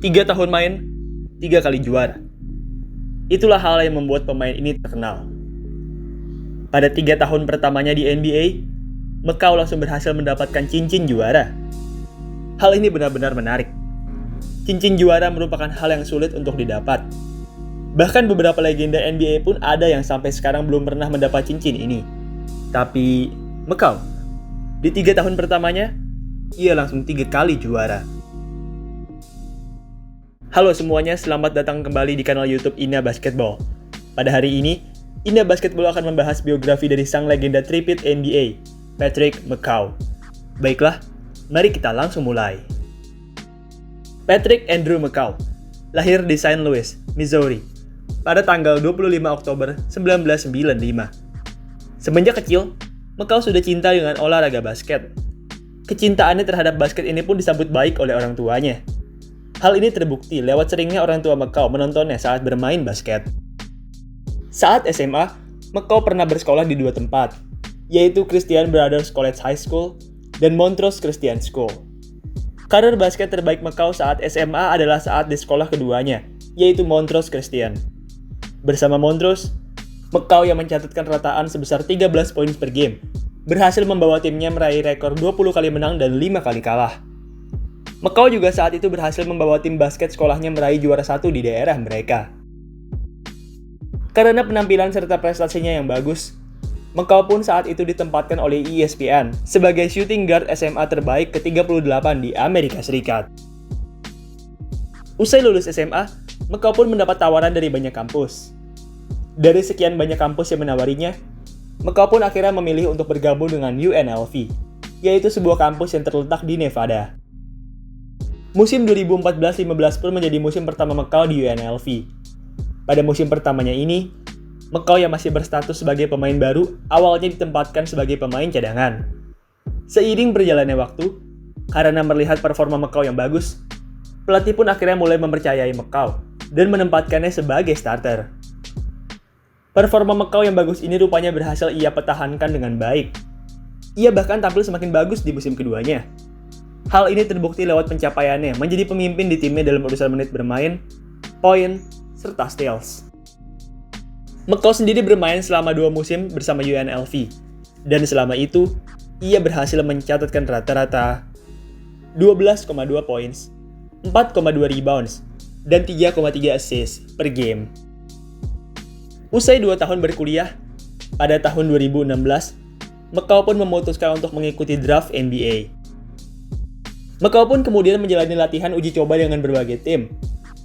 3 tahun main, 3 kali juara. Itulah hal yang membuat pemain ini terkenal. Pada 3 tahun pertamanya di NBA, Mekau langsung berhasil mendapatkan cincin juara. Hal ini benar-benar menarik. Cincin juara merupakan hal yang sulit untuk didapat. Bahkan beberapa legenda NBA pun ada yang sampai sekarang belum pernah mendapat cincin ini. Tapi Mekau, di 3 tahun pertamanya, ia langsung 3 kali juara. Halo semuanya, selamat datang kembali di kanal YouTube Ina Basketball. Pada hari ini, Ina Basketball akan membahas biografi dari sang legenda three-peat NBA, Patrick Mekau. Baiklah, mari kita langsung mulai. Patrick Andrew Mekau lahir di St. Louis, Missouri, pada tanggal 25 Oktober 1995. Semenjak kecil, Mekau sudah cinta dengan olahraga basket. Kecintaannya terhadap basket ini pun disambut baik oleh orang tuanya. Hal ini terbukti lewat seringnya orang tua Mekau menontonnya saat bermain basket. Saat SMA, Mekau pernah bersekolah di 2 tempat, yaitu Christian Brothers College High School dan Montrose Christian School. Karir basket terbaik Mekau saat SMA adalah saat di sekolah keduanya, yaitu Montrose Christian. Bersama Montrose, Mekau yang mencatatkan rataan sebesar 13 poin per game, berhasil membawa timnya meraih rekor 20 kali menang dan 5 kali kalah. Mekau juga saat itu berhasil membawa tim basket sekolahnya meraih juara 1 di daerah mereka. Karena penampilan serta prestasinya yang bagus, Mekau pun saat itu ditempatkan oleh ESPN sebagai shooting guard SMA terbaik ke-38 di Amerika Serikat. Usai lulus SMA, Mekau pun mendapat tawaran dari banyak kampus. Dari sekian banyak kampus yang menawarinya, Mekau pun akhirnya memilih untuk bergabung dengan UNLV, yaitu sebuah kampus yang terletak di Nevada. Musim 2014-15 pun menjadi musim pertama Mekau di UNLV. Pada musim pertamanya ini, Mekau yang masih berstatus sebagai pemain baru awalnya ditempatkan sebagai pemain cadangan. Seiring berjalannya waktu, karena melihat performa Mekau yang bagus, pelatih pun akhirnya mulai mempercayai Mekau dan menempatkannya sebagai starter. Performa Mekau yang bagus ini rupanya berhasil ia pertahankan dengan baik. Ia bahkan tampil semakin bagus di musim keduanya. Hal ini terbukti lewat pencapaiannya menjadi pemimpin di timnya dalam urusan menit bermain, poin, serta steals. Mekau sendiri bermain selama 2 musim bersama UNLV, dan selama itu, ia berhasil mencatatkan rata-rata 12,2 points, 4,2 rebounds, dan 3,3 assists per game. Usai 2 tahun berkuliah, pada tahun 2016, Mekau pun memutuskan untuk mengikuti draft NBA. Mekau pun kemudian menjalani latihan uji coba dengan berbagai tim,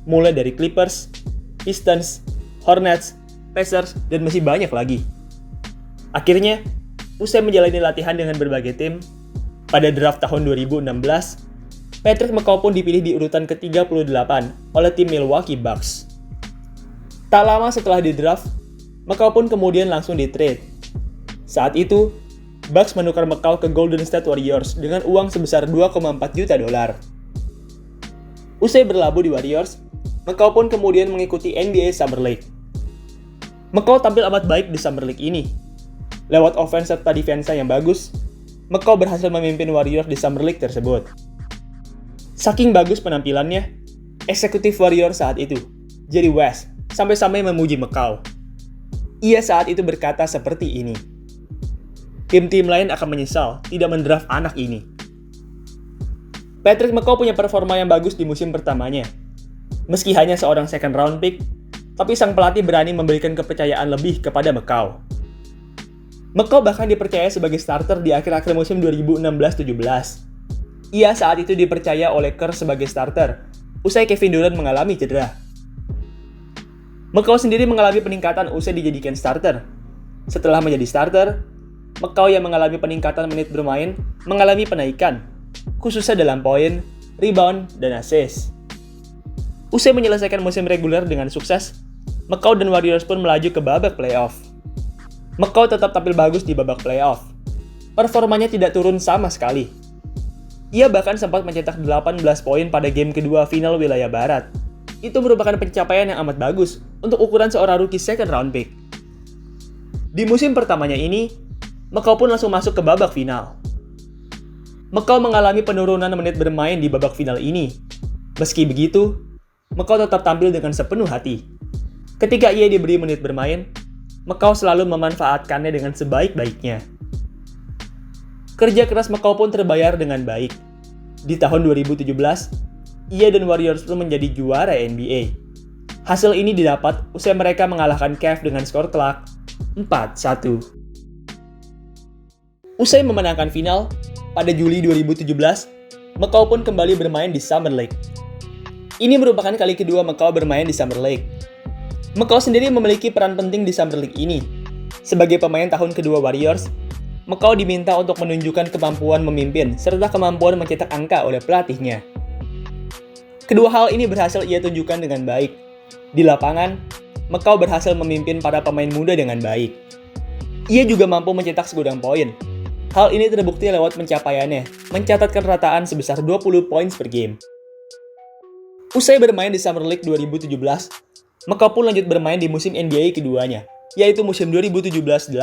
mulai dari Clippers, Pistons, Hornets, Pacers, dan masih banyak lagi. Akhirnya, usai menjalani latihan dengan berbagai tim, pada draft tahun 2016, Patrick Mekau pun dipilih di urutan ke-38 oleh tim Milwaukee Bucks. Tak lama setelah di draft, Mekau pun kemudian langsung di-trade. Saat itu, Bucks menukar Mekau ke Golden State Warriors dengan uang sebesar 2,4 juta dolar. Usai berlabuh di Warriors, Mekau pun kemudian mengikuti NBA Summer League. Mekau tampil amat baik di Summer League ini. Lewat offense serta defense yang bagus, Mekau berhasil memimpin Warriors di Summer League tersebut. Saking bagus penampilannya, eksekutif Warriors saat itu, Jerry West, sampai-sampai memuji Mekau. Ia saat itu berkata seperti ini, "Tim-tim lain akan menyesal tidak mendraft anak ini." Patrick Mekau punya performa yang bagus di musim pertamanya. Meski hanya seorang second round pick, tapi sang pelatih berani memberikan kepercayaan lebih kepada Mekau. Mekau bahkan dipercaya sebagai starter di akhir-akhir musim 2016-17. Ia saat itu dipercaya oleh Kerr sebagai starter, usai Kevin Durant mengalami cedera. Mekau sendiri mengalami peningkatan usai dijadikan starter. Setelah menjadi starter, Mekau yang mengalami peningkatan menit bermain mengalami penaikan, khususnya dalam poin, rebound, dan assist. Usai menyelesaikan musim reguler dengan sukses, Mekau dan Warriors pun melaju ke babak playoff. Mekau tetap tampil bagus di babak playoff. Performanya tidak turun sama sekali. Ia bahkan sempat mencetak 18 poin pada game kedua final wilayah barat. Itu merupakan pencapaian yang amat bagus untuk ukuran seorang rookie second round pick. Di musim pertamanya ini, Mekau pun langsung masuk ke babak final. Mekau mengalami penurunan menit bermain di babak final ini. Meski begitu, McCaw tetap tampil dengan sepenuh hati. Ketika ia diberi menit bermain, McCaw selalu memanfaatkannya dengan sebaik-baiknya. Kerja keras McCaw pun terbayar dengan baik. Di tahun 2017, ia dan Warriors pun menjadi juara NBA. Hasil ini didapat usai mereka mengalahkan Cavs dengan skor telak 4-1. Usai memenangkan final, pada Juli 2017, McCaw pun kembali bermain di Summer League. Ini merupakan kali kedua McCaw bermain di Summer League. McCaw sendiri memiliki peran penting di Summer League ini. Sebagai pemain tahun kedua Warriors, McCaw diminta untuk menunjukkan kemampuan memimpin serta kemampuan mencetak angka oleh pelatihnya. Kedua hal ini berhasil ia tunjukkan dengan baik. Di lapangan, McCaw berhasil memimpin para pemain muda dengan baik. Ia juga mampu mencetak segudang poin. Hal ini terbukti lewat pencapaiannya, mencatatkan rataan sebesar 20 poin per game. Usai bermain di Summer League 2017, McCaw pun lanjut bermain di musim NBA keduanya, yaitu musim 2017-18.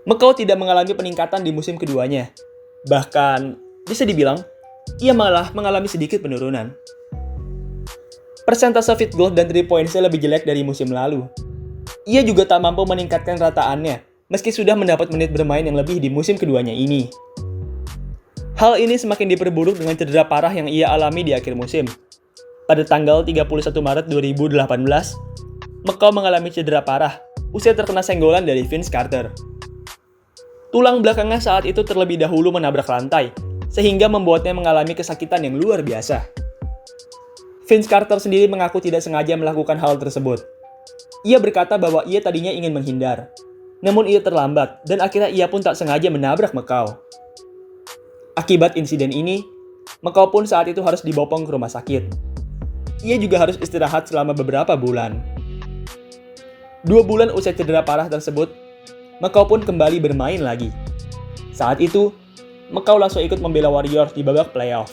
McCaw tidak mengalami peningkatan di musim keduanya. Bahkan, bisa dibilang, ia malah mengalami sedikit penurunan. Persentase field goal dan 3 points-nya lebih jelek dari musim lalu. Ia juga tak mampu meningkatkan rataannya, meski sudah mendapat menit bermain yang lebih di musim keduanya ini. Hal ini semakin diperburuk dengan cedera parah yang ia alami di akhir musim. Pada tanggal 31 Maret 2018, McCaw mengalami cedera parah usai terkena senggolan dari Vince Carter. Tulang belakangnya saat itu terlebih dahulu menabrak lantai, sehingga membuatnya mengalami kesakitan yang luar biasa. Vince Carter sendiri mengaku tidak sengaja melakukan hal tersebut. Ia berkata bahwa ia tadinya ingin menghindar, namun ia terlambat dan akhirnya ia pun tak sengaja menabrak McCaw. Akibat insiden ini, McCaw pun saat itu harus dibopong ke rumah sakit. Ia juga harus istirahat selama beberapa bulan. 2 bulan usai cedera parah tersebut, McCaw pun kembali bermain lagi. Saat itu, McCaw langsung ikut membela Warriors di babak playoff.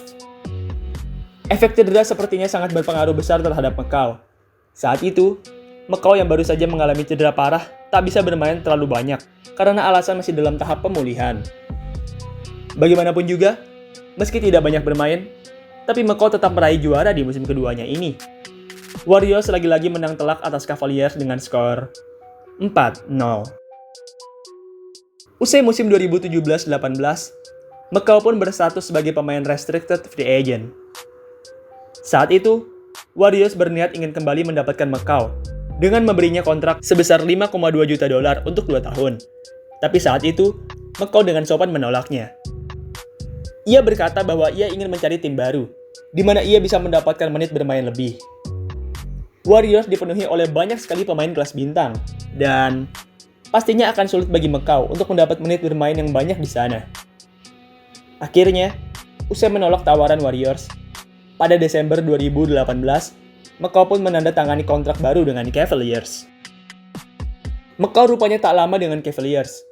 Efek cedera sepertinya sangat berpengaruh besar terhadap McCaw. Saat itu, McCaw yang baru saja mengalami cedera parah tak bisa bermain terlalu banyak karena alasan masih dalam tahap pemulihan. Bagaimanapun juga, meski tidak banyak bermain, tapi McCaw tetap meraih juara di musim keduanya ini. Warriors lagi-lagi menang telak atas Cavaliers dengan skor 4-0. Usai musim 2017-18, McCaw pun berstatus sebagai pemain restricted free agent. Saat itu, Warriors berniat ingin kembali mendapatkan McCaw dengan memberinya kontrak sebesar $5,2 juta untuk 2 tahun. Tapi saat itu, McCaw dengan sopan menolaknya. Ia berkata bahwa ia ingin mencari tim baru, di mana ia bisa mendapatkan menit bermain lebih. Warriors dipenuhi oleh banyak sekali pemain kelas bintang, dan pastinya akan sulit bagi McCaw untuk mendapat menit bermain yang banyak di sana. Akhirnya, usai menolak tawaran Warriors, pada Desember 2018, McCaw pun menandatangani kontrak baru dengan Cavaliers. McCaw rupanya tak lama dengan Cavaliers.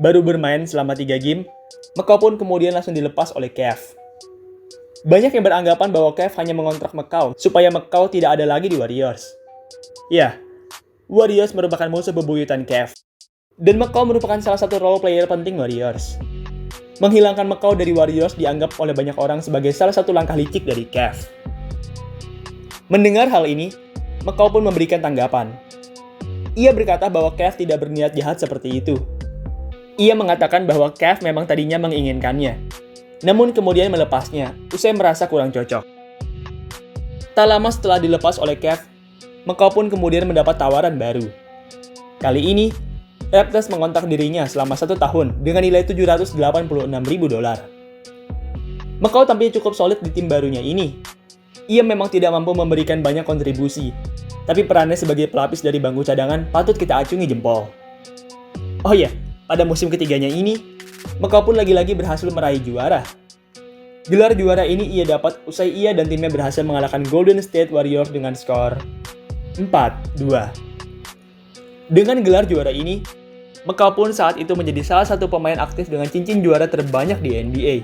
Baru bermain selama 3 game, McCaw pun kemudian langsung dilepas oleh Cavs. Banyak yang beranggapan bahwa Cavs hanya mengontrak McCaw supaya McCaw tidak ada lagi di Warriors. Ya, Warriors merupakan musuh bebuyutan Cavs. Dan McCaw merupakan salah satu role player penting Warriors. Menghilangkan McCaw dari Warriors dianggap oleh banyak orang sebagai salah satu langkah licik dari Cavs. Mendengar hal ini, McCaw pun memberikan tanggapan. Ia berkata bahwa Cavs tidak berniat jahat seperti itu. Ia mengatakan bahwa Cavs memang tadinya menginginkannya, namun kemudian melepasnya usai merasa kurang cocok. Tak lama setelah dilepas oleh Cavs, McCaw pun kemudian mendapat tawaran baru. Kali ini, Raptors mengontak dirinya selama 1 tahun dengan nilai $786.000. McCaw tampil cukup solid di tim barunya ini. Ia memang tidak mampu memberikan banyak kontribusi, tapi perannya sebagai pelapis dari bangku cadangan patut kita acungi jempol. Oh iya, pada musim ketiganya ini, McCaw pun lagi-lagi berhasil meraih juara. Gelar juara ini ia dapat usai ia dan timnya berhasil mengalahkan Golden State Warriors dengan skor 4-2. Dengan gelar juara ini, McCaw pun saat itu menjadi salah satu pemain aktif dengan cincin juara terbanyak di NBA.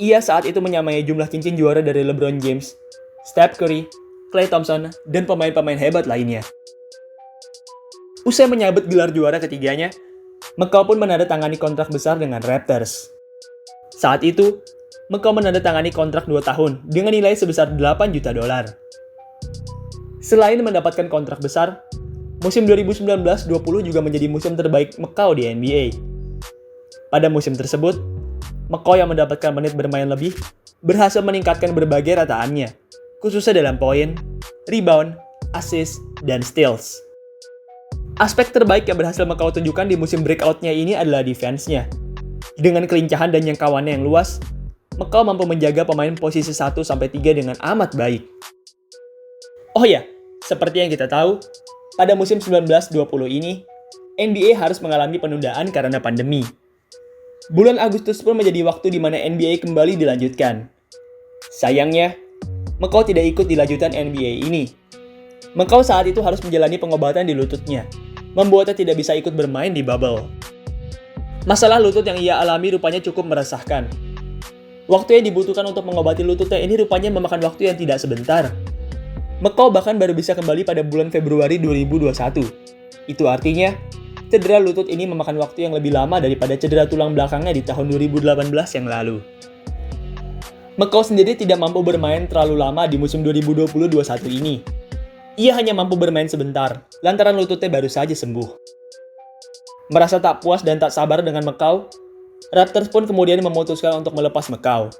Ia saat itu menyamai jumlah cincin juara dari LeBron James, Steph Curry, Klay Thompson, dan pemain-pemain hebat lainnya. Usai menyabet gelar juara ketiganya, McCaw pun menandatangani kontrak besar dengan Raptors. Saat itu, Macau menandatangani kontrak 2 tahun dengan nilai sebesar 8 juta dolar. Selain mendapatkan kontrak besar, musim 2019-20 juga menjadi musim terbaik Macau di NBA. Pada musim tersebut, Macau yang mendapatkan menit bermain lebih berhasil meningkatkan berbagai rataannya, khususnya dalam poin, rebound, assist, dan steals. Aspek terbaik yang berhasil Macau tunjukkan di musim breakout-nya ini adalah defense-nya. Dengan kelincahan dan jangkauannya yang luas, Macau mampu menjaga pemain posisi 1-3 dengan amat baik. Oh ya, seperti yang kita tahu, pada musim 19-20 ini, NBA harus mengalami penundaan karena pandemi. Bulan Agustus pun menjadi waktu di mana NBA kembali dilanjutkan. Sayangnya, Macau tidak ikut di lanjutan NBA ini. Macau saat itu harus menjalani pengobatan di lututnya, membuatnya tidak bisa ikut bermain di bubble. Masalah lutut yang ia alami rupanya cukup meresahkan. Waktu yang dibutuhkan untuk mengobati lututnya ini rupanya memakan waktu yang tidak sebentar. Macau bahkan baru bisa kembali pada bulan Februari 2021. Itu artinya, cedera lutut ini memakan waktu yang lebih lama daripada cedera tulang belakangnya di tahun 2018 yang lalu. Macau sendiri tidak mampu bermain terlalu lama di musim 2020-21 ini. Ia hanya mampu bermain sebentar, lantaran lututnya baru saja sembuh. Merasa tak puas dan tak sabar dengan Macau, Raptors pun kemudian memutuskan untuk melepas Macau.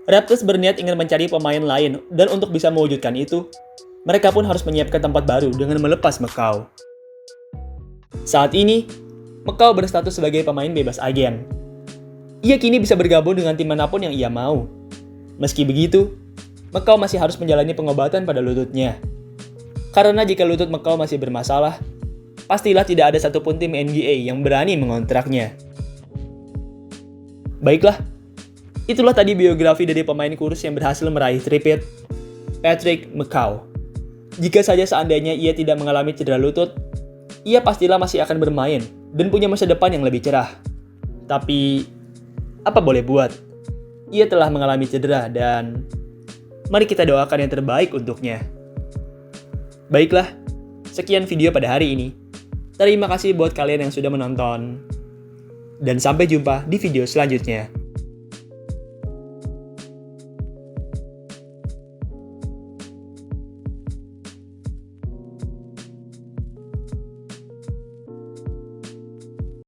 Raptors berniat ingin mencari pemain lain, dan untuk bisa mewujudkan itu, mereka pun harus menyiapkan tempat baru dengan melepas Macau. Saat ini, Macau berstatus sebagai pemain bebas agen. Ia kini bisa bergabung dengan tim manapun yang ia mau. Meski begitu, Macau masih harus menjalani pengobatan pada lututnya. Karena jika lutut Macau masih bermasalah, pastilah tidak ada satupun tim NBA yang berani mengontraknya. Baiklah, itulah tadi biografi dari pemain kurus yang berhasil meraih three-peat, Patrick Macau. Jika saja seandainya ia tidak mengalami cedera lutut, ia pastilah masih akan bermain dan punya masa depan yang lebih cerah. Tapi, apa boleh buat? Ia telah mengalami cedera dan mari kita doakan yang terbaik untuknya. Baiklah, sekian video pada hari ini. Terima kasih buat kalian yang sudah menonton. Dan sampai jumpa di video selanjutnya.